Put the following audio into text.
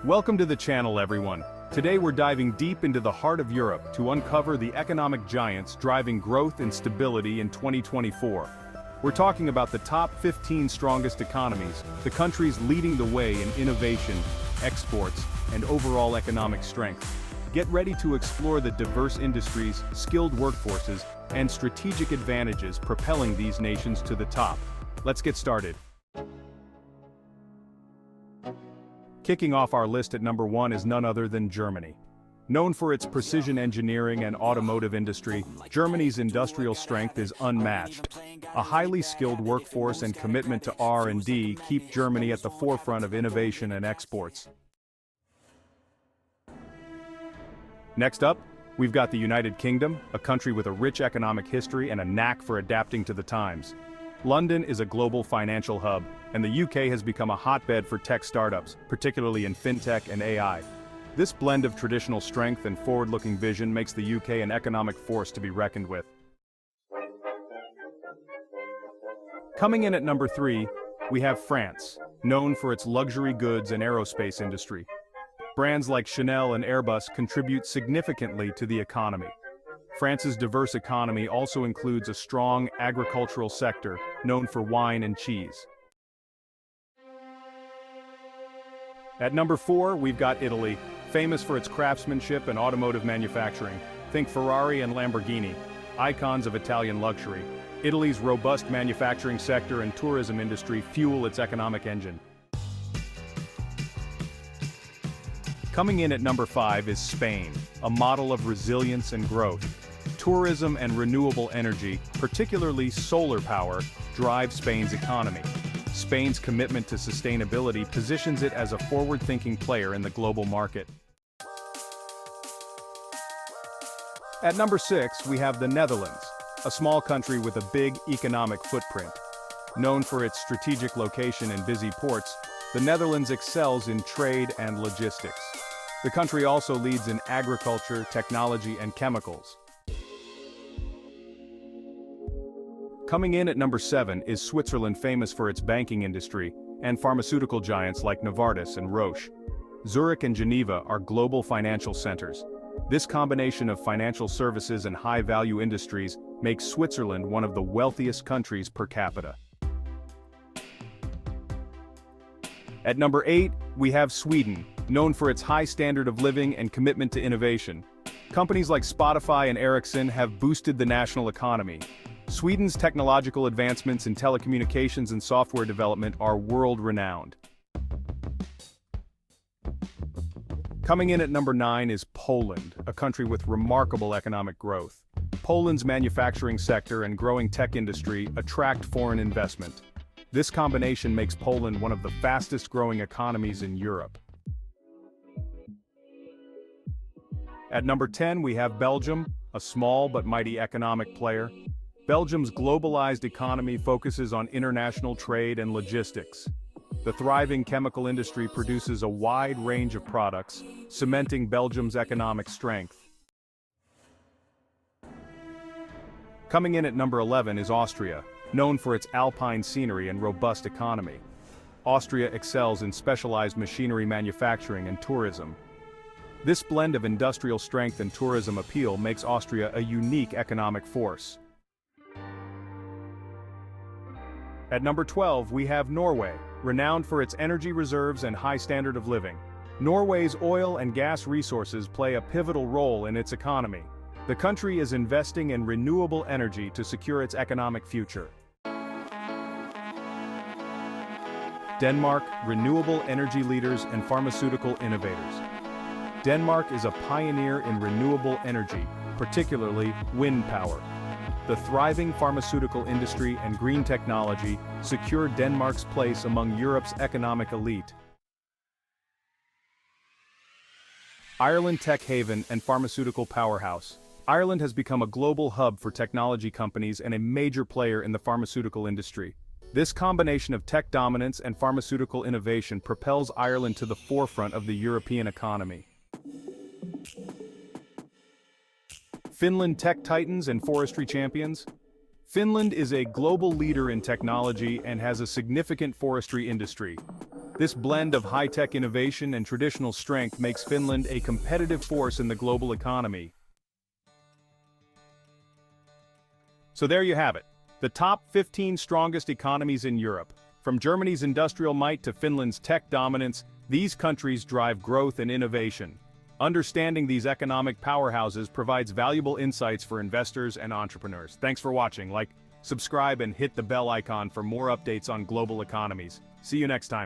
Welcome to the channel, everyone. Today we're diving deep into the heart of Europe to uncover the economic giants driving growth and stability in 2024. We're talking about the top 15 strongest economies, the countries leading the way in innovation, exports, and overall economic strength. Get ready to explore the diverse industries, skilled workforces, and strategic advantages propelling these nations to the top. Let's get started. Kicking off our list at number 1 is none other than Germany. Known for its precision engineering and automotive industry, Germany's industrial strength is unmatched. A highly skilled workforce and commitment to R&D keep Germany at the forefront of innovation and exports. Next up, we've got the United Kingdom, a country with a rich economic history and a knack for adapting to the times. London is a global financial hub, and the UK has become a hotbed for tech startups, particularly in fintech and AI. This blend of traditional strength and forward-looking vision makes the UK an economic force to be reckoned with. Coming in at number 3, we have France, known for its luxury goods and aerospace industry. Brands like Chanel and Airbus contribute significantly to the economy. France's diverse economy also includes a strong agricultural sector, known for wine and cheese. At number 4, we've got Italy, famous for its craftsmanship and automotive manufacturing. Think Ferrari and Lamborghini, icons of Italian luxury. Italy's robust manufacturing sector and tourism industry fuel its economic engine. Coming in at number 5 is Spain, a model of resilience and growth. Tourism and renewable energy, particularly solar power, drive Spain's economy. Spain's commitment to sustainability positions it as a forward-thinking player in the global market. At number 6, we have the Netherlands, a small country with a big economic footprint. Known for its strategic location and busy ports, the Netherlands excels in trade and logistics. The country also leads in agriculture, technology, and chemicals. Coming in at number 7 is Switzerland, famous for its banking industry and pharmaceutical giants like Novartis and Roche. Zurich and Geneva are global financial centers. This combination of financial services and high-value industries makes Switzerland one of the wealthiest countries per capita. At number 8, we have Sweden, known for its high standard of living and commitment to innovation. Companies like Spotify and Ericsson have boosted the national economy. Sweden's technological advancements in telecommunications and software development are world-renowned. Coming in at number 9 is Poland, a country with remarkable economic growth. Poland's manufacturing sector and growing tech industry attract foreign investment. This combination makes Poland one of the fastest-growing economies in Europe. At number 10, we have Belgium, a small but mighty economic player. Belgium's globalized economy focuses on international trade and logistics. The thriving chemical industry produces a wide range of products, cementing Belgium's economic strength. Coming in at number 11 is Austria, known for its alpine scenery and robust economy. Austria excels in specialized machinery manufacturing and tourism. This blend of industrial strength and tourism appeal makes Austria a unique economic force. At number 12, we have Norway, renowned for its energy reserves and high standard of living. Norway's oil and gas resources play a pivotal role in its economy. The country is investing in renewable energy to secure its economic future. Denmark, renewable energy leaders and pharmaceutical innovators. Denmark is a pioneer in renewable energy, particularly wind power. The thriving pharmaceutical industry and green technology secure Denmark's place among Europe's economic elite. Ireland, tech haven and pharmaceutical powerhouse. Ireland has become a global hub for technology companies and a major player in the pharmaceutical industry. This combination of tech dominance and pharmaceutical innovation propels Ireland to the forefront of the European economy. Finland, tech titans and forestry champions. Finland is a global leader in technology and has a significant forestry industry. This blend of high-tech innovation and traditional strength makes Finland a competitive force in the global economy. So there you have it, the top 15 strongest economies in Europe. From Germany's industrial might to Finland's tech dominance, these countries drive growth and innovation. Understanding these economic powerhouses provides valuable insights for investors and entrepreneurs. Thanks for watching. Like, subscribe, and hit the bell icon for more updates on global economies. See you next time.